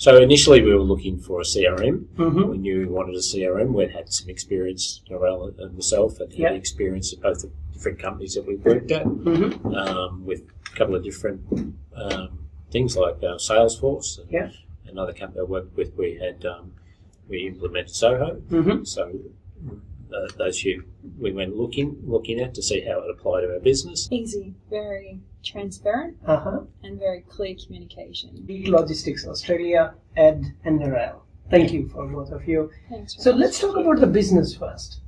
So initially we were looking for a CRM. Mm-hmm. We knew we wanted a CRM. We'd had some experience, Narelle and myself, had Yeah. experience at both the different companies that we worked at, Mm-hmm. with a couple of different things like Salesforce and Yeah. another company I worked with. We implemented Zoho. Mm-hmm. So those few we went looking at to see how it applied to our business. Easy, very transparent, and very clear communication. Logistics Australia, Ed and Narelle. Thank you for both of you. Thanks. So let's talk about the business first.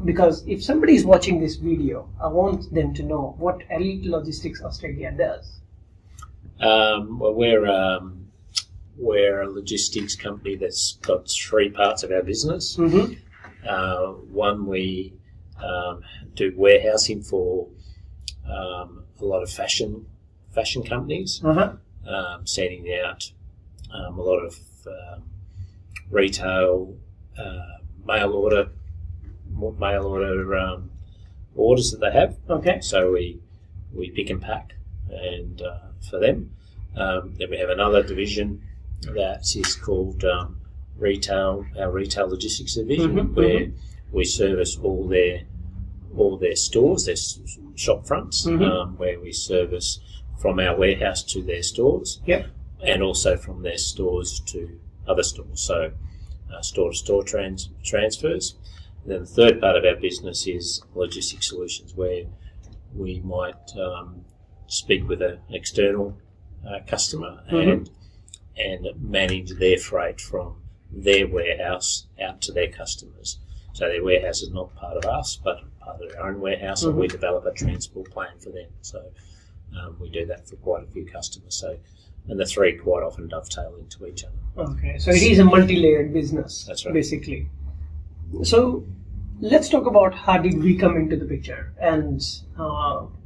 Because if somebody is watching this video, I want them to know what Elite Logistics Australia does. Well, we're a logistics company that's got three parts of our business. Mm-hmm. One, we do warehousing for a lot of fashion companies, sending out a lot of retail mail order orders that they have. Okay. So we pick and pack and for them. Then we have another division that is called our retail logistics division, where we service all their stores, their shop fronts, where we service from our warehouse to their stores, and also from their stores to other stores. So store-to-store transfers. And then the third part of our business is logistics solutions, where we might speak with an external customer and manage their freight from their warehouse out to their customers. So their warehouse is not part of us, but part of their own warehouse, and we develop a transport plan for them. So we do that for quite a few customers. So, and the three quite often dovetail into each other. Okay, so it is a multi-layered business. That's right. Basically. So let's talk about how did we come into the picture, and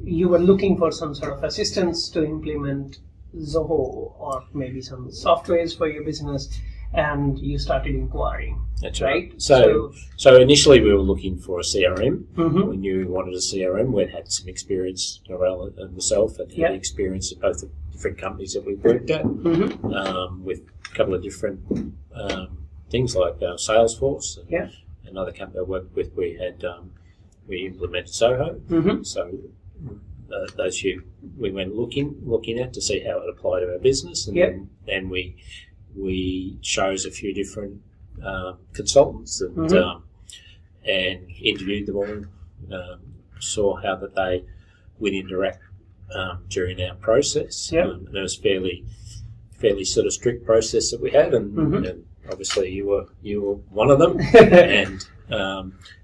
you were looking for some sort of assistance to implement Zoho or maybe some softwares for your business, and you started inquiring. That's right. So initially we were looking for a CRM. We knew we wanted a CRM. We'd had some experience, Narelle and myself, had experience at both the different companies that we worked at, with a couple of different things like Salesforce and another company I worked with. We implemented Zoho. So those few we went looking at to see how it applied to our business, and then we chose a few different consultants and interviewed them all, saw how that they would interact during our process. And it was fairly sort of strict process that we had, and obviously you were one of them,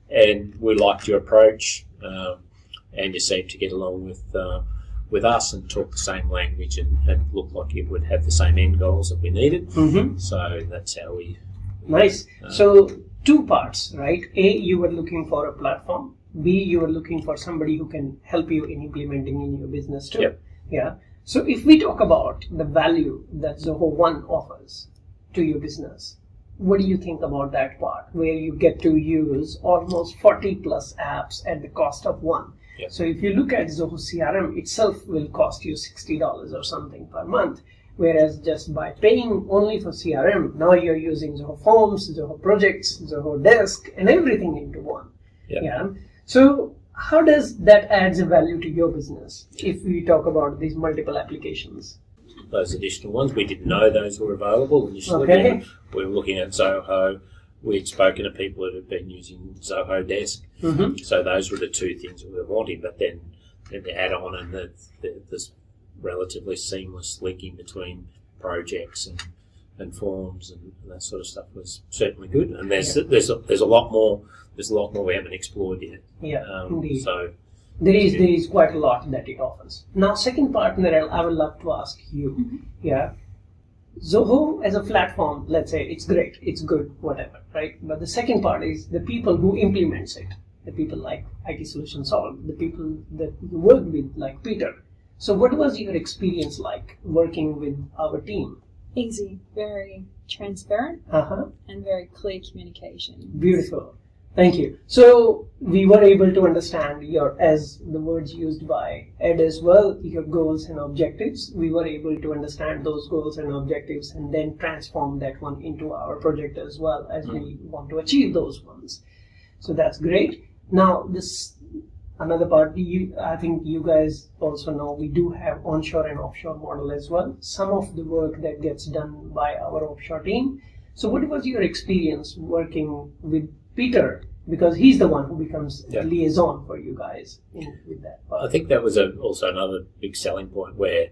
and we liked your approach, and you seemed to get along with us and talk the same language and look like it would have the same end goals that we needed. So that's how we... Nice. So two parts, right? A, you were looking for a platform. B, you were looking for somebody who can help you in implementing in your business too. Yeah. So if we talk about the value that Zoho One offers to your business, what do you think about that part, where you get to use almost 40 plus apps at the cost of one? So if you look at Zoho CRM itself will cost you $60 or something per month, whereas just by paying only for CRM, now you're using Zoho Forms, Zoho Projects, Zoho Desk, and everything into one. So how does that adds a value to your business if we talk about these multiple applications? Those additional ones, we didn't know those were available initially. We were looking at Zoho. We'd spoken to people that had been using Zoho Desk, so those were the two things that we were wanting. But then the add-on and this relatively seamless linking between projects and forms and that sort of stuff was certainly good. And there's a lot more we haven't explored yet. Indeed. So there is quite a lot that it offers. Now, second part, Narelle, I would love to ask you. Zoho as a platform, let's say it's great, it's good, whatever, right? But the second part is the people who implements it, the people like IT Solution Solve, the people that you work with, like Peter. So what was your experience like working with our team? Easy, very transparent, and very clear communication. Beautiful. Thank you. So we were able to understand as the words used by Ed as well, your goals and objectives. We were able to understand those goals and objectives and then transform that one into our project as well as we want to achieve those ones. So that's great. Now this another part, I think you guys also know we do have onshore and offshore model as well. Some of the work that gets done by our offshore team. So what was your experience working with Peter, because he's the one who becomes the liaison for you guys with that part? I think that was also another big selling point where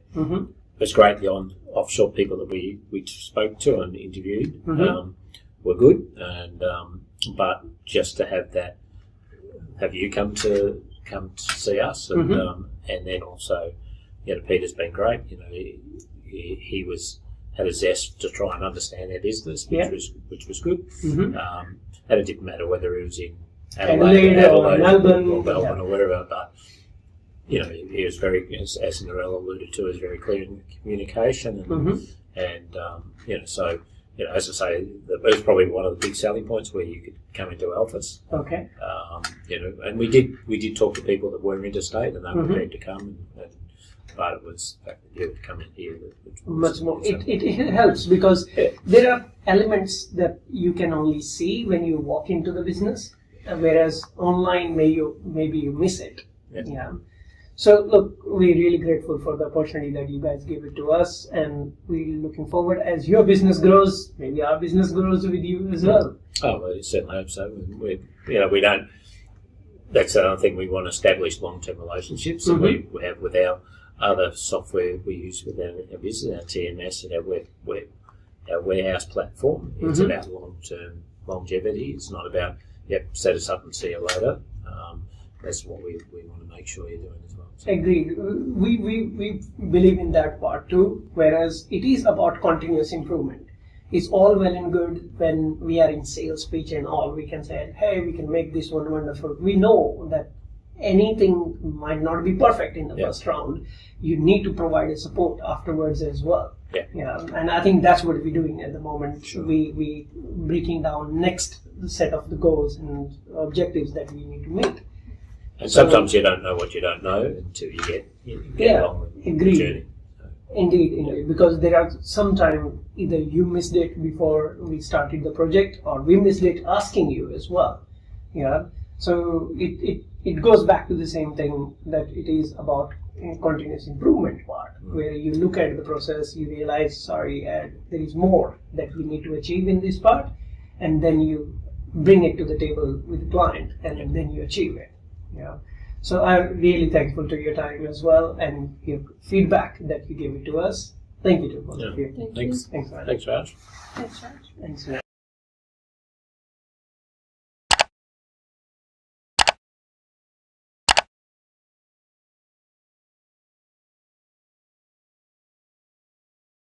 it's great the offshore people that we spoke to and interviewed were good, and but just to have you come to see us, and then also, Peter's been great. He had a zest to try and understand our business, which was good. And it didn't matter whether it was in Adelaide or Melbourne or wherever, but he was very, as Narelle alluded to, was very clear in communication, and so as I say, it was probably one of the big selling points where you could come into Alphas. Okay. And we did talk to people that were interstate and they were prepared to come, but it was the fact that you would come in here. Much more. It helps because there are elements that you can only see when you walk into the business, whereas online maybe you miss it. Yeah. So look, we're really grateful for the opportunity that you guys gave it to us, and we're looking forward as your business grows, maybe our business grows with you as well. Oh, well, I certainly hope so. We don't. That's another thing, we want to establish long-term relationships that we have with our other software we use with our business, our TMS and our warehouse platform. It's about long-term longevity. It's not about, set us up and see you later. That's what we want to make sure you're doing as well. So. Agreed. We believe in that part too, whereas it is about continuous improvement. It's all well and good when we are in sales pitch and all. We can say, hey, we can make this one wonderful. We know that anything might not be perfect in the first round. You need to provide a support afterwards as well. And I think that's what we're doing at the moment. Sure. We breaking down next set of the goals and objectives that we need to meet. And sometimes you don't know what you don't know until you get along with the journey. Indeed, because there are sometimes either you missed it before we started the project, or we missed it asking you as well. So it goes back to the same thing, that it is about a continuous improvement part, where you look at the process, you realize, there is more that we need to achieve in this part, and then you bring it to the table with the client, and then you achieve it. So I'm really thankful to your time as well, and your feedback that you gave it to us. Thank you to both of you. Thanks. Thanks, Raj. Thanks, Raj. Thanks.